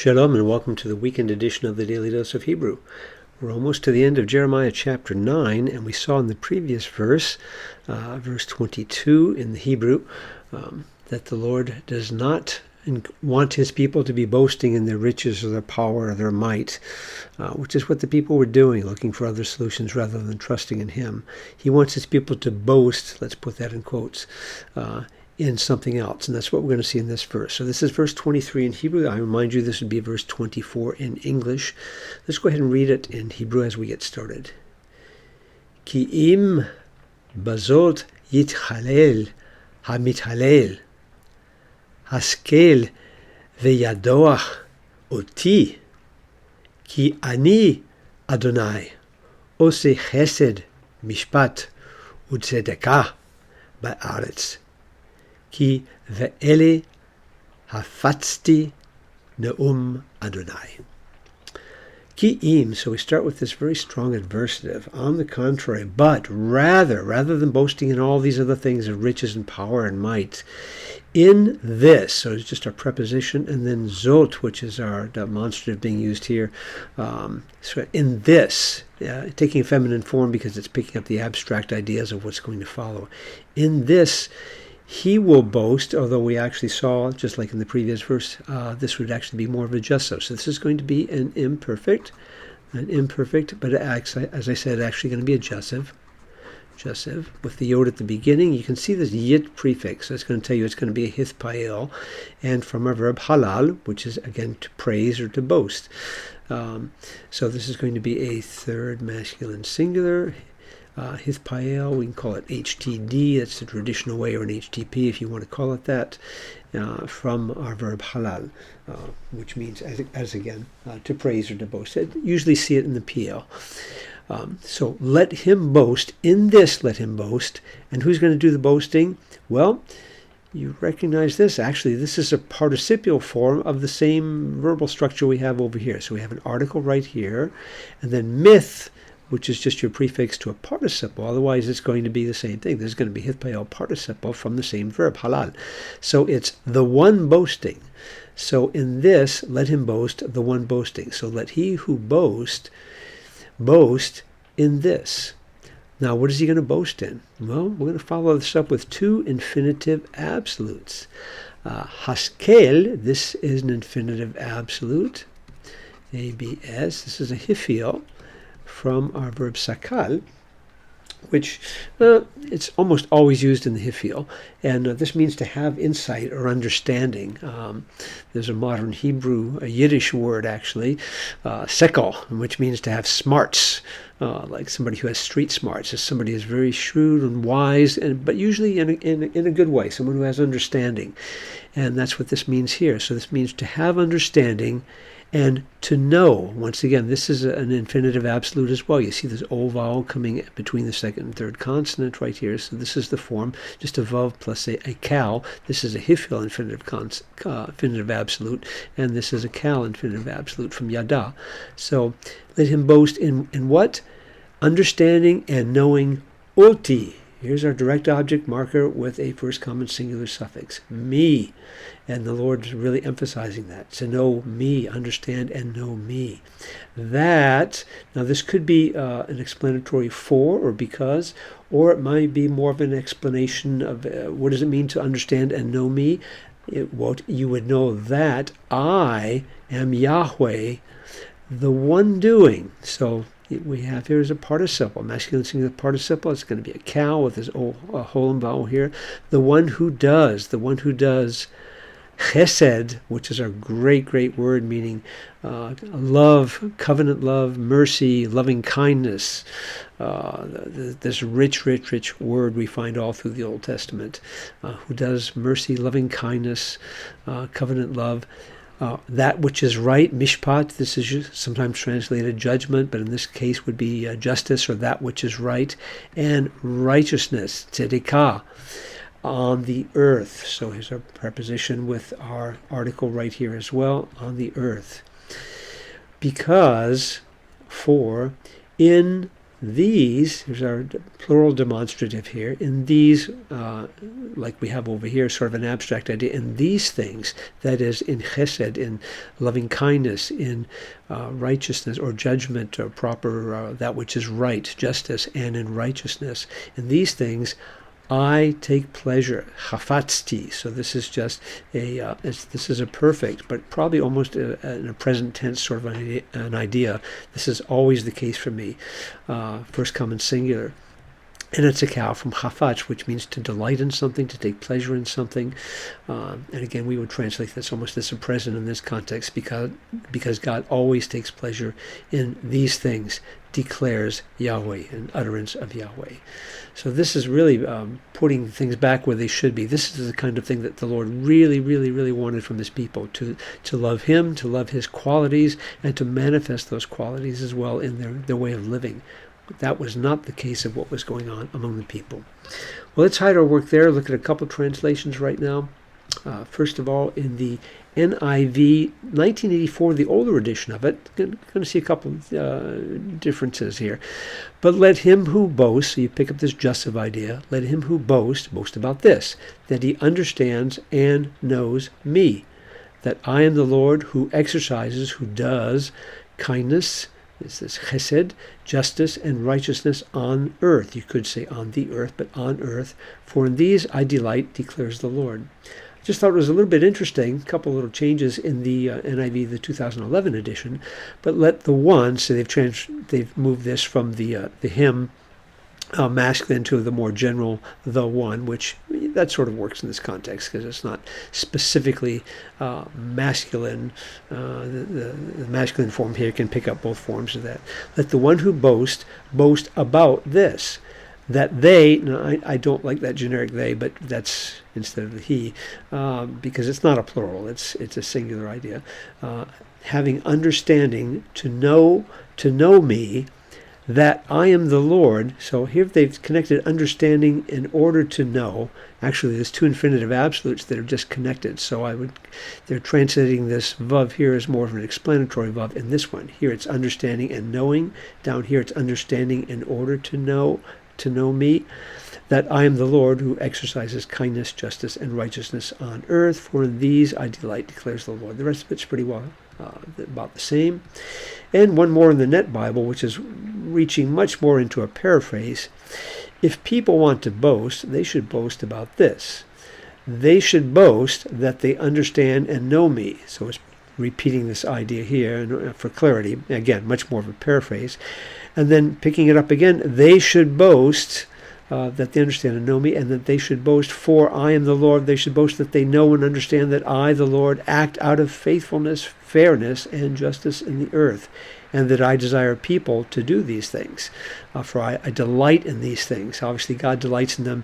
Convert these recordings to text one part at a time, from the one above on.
Shalom and welcome to the weekend edition of the Daily Dose of Hebrew. We're almost to the end of Jeremiah chapter 9, and we saw in the previous verse, verse 22 in the Hebrew, that the Lord does not want his people to be boasting in their riches or their power or their might, which is what the people were doing, looking for other solutions rather than trusting in him. He wants his people to boast, let's put that in quotes, in something else, and that's what we're going to see in this verse. So this is verse 23 in Hebrew. I remind you this would be verse 24 in English. Let's go ahead and read it in Hebrew as we get started. Ki im bazot yitchalel hamithalel haskel veyadoach oti ki ani Adonai ose chesed mishpat utzedekah ba'aretz Ki ve'ele hafatzti ne'um Adonai. Ki im, so we start with this very strong adversative. On the contrary, but rather than boasting in all these other things of riches and power and might, in this, so it's just our preposition, and then zot, which is our demonstrative being used here. So in this, taking a feminine form because it's picking up the abstract ideas of what's going to follow. In this, he will boast, although we actually saw, just like in the previous verse, this would actually be more of a jusso. So this is going to be an imperfect, but as I said, actually going to be a jussive, with the yod at the beginning. You can see this yit prefix. So it's going to tell you it's going to be a hithpael, and from our verb halal, which is, again, to praise or to boast. So this is going to be a third masculine singular, hithpael, we can call it HTD, that's the traditional way, or an HTP if you want to call it that, from our verb halal, which means, as again, to praise or to boast. I usually see it in the PL. So let him boast, in this let him boast, and who's going to do the boasting? Well, you recognize this. Actually, this is a participial form of the same verbal structure we have over here. So we have an article right here, and then myth, which is just your prefix to a participle. Otherwise, it's going to be the same thing. There's going to be hithpael participle from the same verb, halal. So it's the one boasting. So in this, let him boast, the one boasting. So let he who boast in this. Now, what is he going to boast in? Well, we're going to follow this up with two infinitive absolutes. Haskel, this is an infinitive absolute. ABS, this is a hiphil from our verb sakal, which it's almost always used in the hiphil, and this means to have insight or understanding. There's a modern Hebrew, a Yiddish word actually, sekel, which means to have smarts, like somebody who has street smarts, is somebody who's very shrewd and wise, but usually in a good way, someone who has understanding, and that's what this means here. So this means to have understanding and to know. Once again, this is an infinitive absolute as well. You see this O vowel coming between the second and third consonant right here. So this is the form, just a vav plus a kal. This is a hiphil infinitive absolute, and this is a kal infinitive absolute from yada. So let him boast in what? Understanding and knowing oti. Here's our direct object marker with a first common singular suffix, me. And the Lord's really emphasizing that, to know me, understand and know me. That, now this could be an explanatory for or because, or it might be more of an explanation of what does it mean to understand and know me. You would know that I am Yahweh, the one doing. So we have here is a participle, masculine singular participle. It's going to be a cow with this whole vowel here. The one who does chesed, which is our great word, meaning love, covenant love, mercy, loving kindness. This rich word we find all through the Old Testament. Who does mercy, loving kindness, covenant love. That which is right, mishpat, this is sometimes translated judgment, but in this case would be justice, or that which is right, and righteousness, tzedekah, on the earth. So here's our preposition with our article right here as well, on the earth. Because, for, in these, here's our plural demonstrative here, in these, like we have over here, sort of an abstract idea, in these things, that is, in chesed, in loving kindness, in righteousness or judgment or proper, that which is right, justice, and in righteousness, in these things, I take pleasure, chafatzti. So this is just this is a perfect, but probably almost in a present tense sort of an idea. This is always the case for me. First common singular. And it's a cow from chafatz, which means to delight in something, to take pleasure in something. And again, we would translate this almost as a present in this context, because God always takes pleasure in these things, declares Yahweh, an utterance of Yahweh. So this is really putting things back where they should be. This is the kind of thing that the Lord really, really, really wanted from his people, to love him, to love his qualities, and to manifest those qualities as well in their way of living. That was not the case of what was going on among the people. Well, let's hide our work there. Look at a couple translations right now. First of all, in the NIV 1984, the older edition of it, going to see a couple differences here. But let him who boasts, so you pick up this jussive idea, let him who boast about this, that he understands and knows me, that I am the Lord who exercises, who does kindness, this is chesed, justice and righteousness on earth. You could say on the earth, but on earth. For in these I delight, declares the Lord. I just thought it was a little bit interesting, a couple little changes in the NIV, the 2011 edition. But let the one, so they've moved this from the hymn masculine to the more general the one, which that sort of works in this context because it's not specifically masculine. The masculine form here can pick up both forms of that. Let the one who boast about this, that they, now I don't like that generic they, but that's instead of the he, because it's not a plural, it's a singular idea. Having understanding to know me, that I am the Lord. So here they've connected understanding in order to know. Actually, there's two infinitive absolutes that are just connected. So they're translating this vav here as more of an explanatory vav in this one. Here it's understanding and knowing. Down here it's understanding in order to know me. That I am the Lord who exercises kindness, justice, and righteousness on earth. For in these I delight, declares the Lord. The rest of it's pretty well about the same. And one more in the Net Bible, which is reaching much more into a paraphrase. If people want to boast, they should boast about this. They should boast that they understand and know me. So it's repeating this idea here and for clarity. Again, much more of a paraphrase. And then picking it up again, they should boast that they understand and know me, and that they should boast, for I am the Lord. They should boast that they know and understand that I, the Lord, act out of faithfulness, fairness, and justice in the earth, and that I desire people to do these things. For I delight in these things. Obviously, God delights in them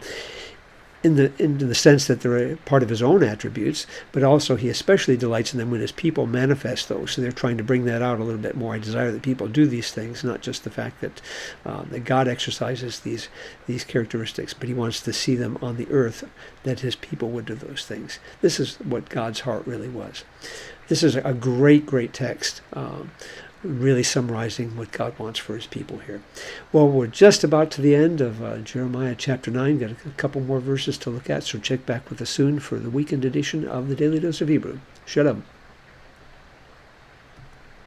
in the sense that they're a part of his own attributes, but also he especially delights in them when his people manifest those. So they're trying to bring that out a little bit more. I desire that people do these things, not just the fact that God exercises these characteristics, but he wants to see them on the earth, that his people would do those things. This is what God's heart really was. This is a great, great text. Really summarizing what God wants for his people here. Well, we're just about to the end of Jeremiah chapter 9. Got a couple more verses to look at, so check back with us soon for the weekend edition of the Daily Dose of Hebrew. Shalom.